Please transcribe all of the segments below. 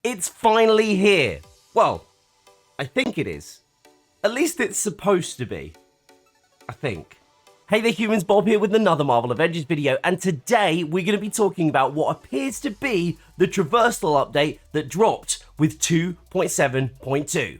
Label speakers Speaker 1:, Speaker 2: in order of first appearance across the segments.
Speaker 1: It's finally here. Well, I think it is. At least it's supposed to be. I think. Hey there humans, Bob here with another Marvel Avengers video, and today we're going to be talking about what appears to be the traversal update that dropped with 2.7.2.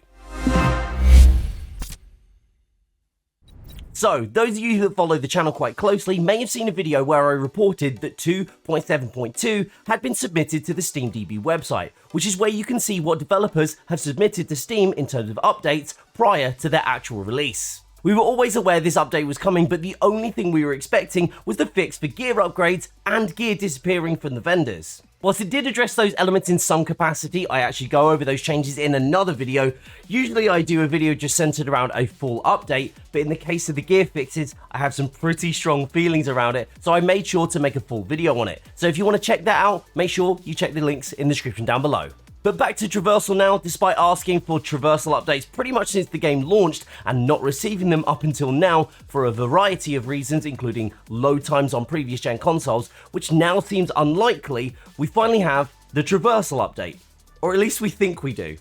Speaker 1: So, those of you that follow the channel quite closely may have seen a video where I reported that 2.7.2 had been submitted to the SteamDB website, which is where you can see what developers have submitted to Steam in terms of updates prior to their actual release. We were always aware this update was coming, but the only thing we were expecting was the fix for gear upgrades and gear disappearing from the vendors. Whilst it did address those elements in some capacity, I actually go over those changes in another video. Usually I do a video just centered around a full update, but in the case of the gear fixes, I have some pretty strong feelings around it, so I made sure to make a full video on it. So if you want to check that out, make sure you check the links in the description down below. But back to traversal now. Despite asking for traversal updates pretty much since the game launched and not receiving them up until now for a variety of reasons, including load times on previous gen consoles, which now seems unlikely, we finally have the traversal update. Or at least we think we do.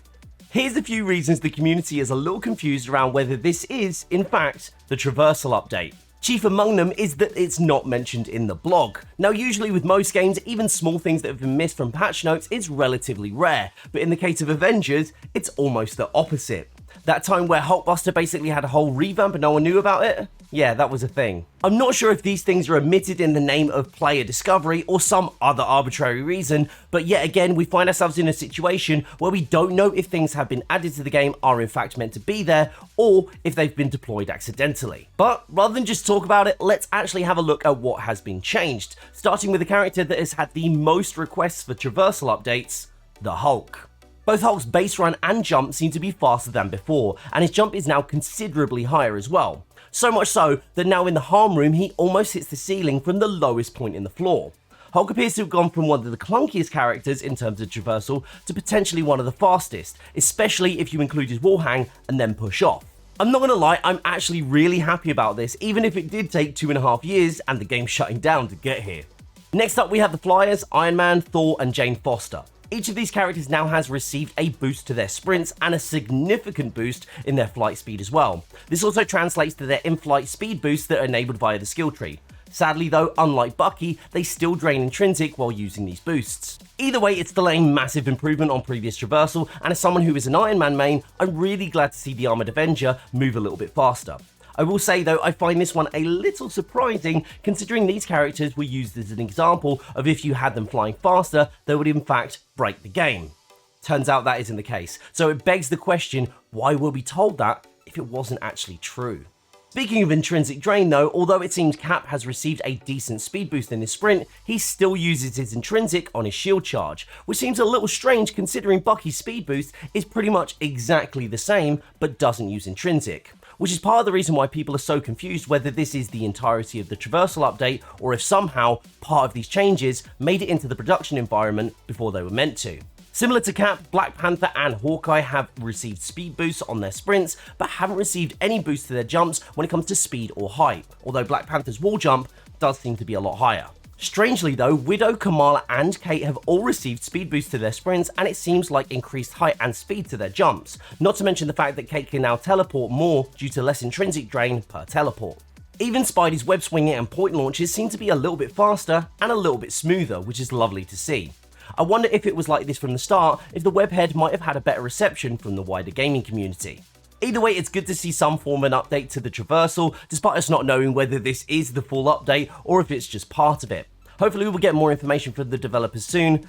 Speaker 1: Here's a few reasons the community is a little confused around whether this is, in fact, the traversal update. Chief among them is that it's not mentioned in the blog. Now usually with most games, even small things that have been missed from patch notes is relatively rare, but in the case of Avengers, it's almost the opposite. That time where Hulkbuster basically had a whole revamp and no one knew about it? Yeah, that was a thing. I'm not sure if these things are omitted in the name of player discovery or some other arbitrary reason, but yet again we find ourselves in a situation where we don't know if things have been added to the game are in fact meant to be there, or if they've been deployed accidentally. But rather than just talk about it, let's actually have a look at what has been changed, starting with the character that has had the most requests for traversal updates, the Hulk. Both Hulk's base run and jump seem to be faster than before, and his jump is now considerably higher as well. So much so that now in the harm room he almost hits the ceiling from the lowest point in the floor. Hulk appears to have gone from one of the clunkiest characters in terms of traversal to potentially one of the fastest, especially if you include his wall hang and then push off. I'm not gonna lie, I'm actually really happy about this, even if it did take 2.5 years and the game shutting down to get here. Next up we have the Flyers, Iron Man, Thor and Jane Foster. Each of these characters now has received a boost to their sprints and a significant boost in their flight speed as well. This also translates to their in-flight speed boosts that are enabled via the skill tree. Sadly though, unlike Bucky, they still drain intrinsic while using these boosts. Either way, it's still a massive improvement on previous traversal, and as someone who is an Iron Man main, I'm really glad to see the Armored Avenger move a little bit faster. I will say though, I find this one a little surprising considering these characters were used as an example of if you had them flying faster, they would in fact break the game. Turns out that isn't the case, so it begs the question, why were we told that if it wasn't actually true? Speaking of intrinsic drain though, although it seems Cap has received a decent speed boost in his sprint, he still uses his intrinsic on his shield charge, which seems a little strange considering Bucky's speed boost is pretty much exactly the same but doesn't use intrinsic. Which is part of the reason why people are so confused whether this is the entirety of the traversal update or if somehow part of these changes made it into the production environment before they were meant to. Similar to Cap, Black Panther and Hawkeye have received speed boosts on their sprints, but haven't received any boost to their jumps when it comes to speed or height, although Black Panther's wall jump does seem to be a lot higher. Strangely though, Widow, Kamala and Kate have all received speed boosts to their sprints, and it seems like increased height and speed to their jumps, not to mention the fact that Kate can now teleport more due to less intrinsic drain per teleport. Even Spidey's web swinging and point launches seem to be a little bit faster and a little bit smoother, which is lovely to see. I wonder if it was like this from the start, if the webhead might have had a better reception from the wider gaming community. Either way, it's good to see some form of an update to the traversal, despite us not knowing whether this is the full update or if it's just part of it. Hopefully we'll get more information from the developers soon,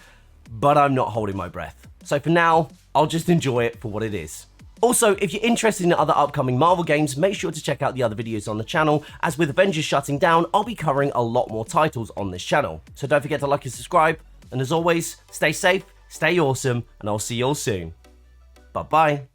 Speaker 1: but I'm not holding my breath. So for now, I'll just enjoy it for what it is. Also, if you're interested in other upcoming Marvel games, make sure to check out the other videos on the channel, as with Avengers shutting down, I'll be covering a lot more titles on this channel. So don't forget to like and subscribe, and as always, stay safe, stay awesome, and I'll see you all soon. Bye bye.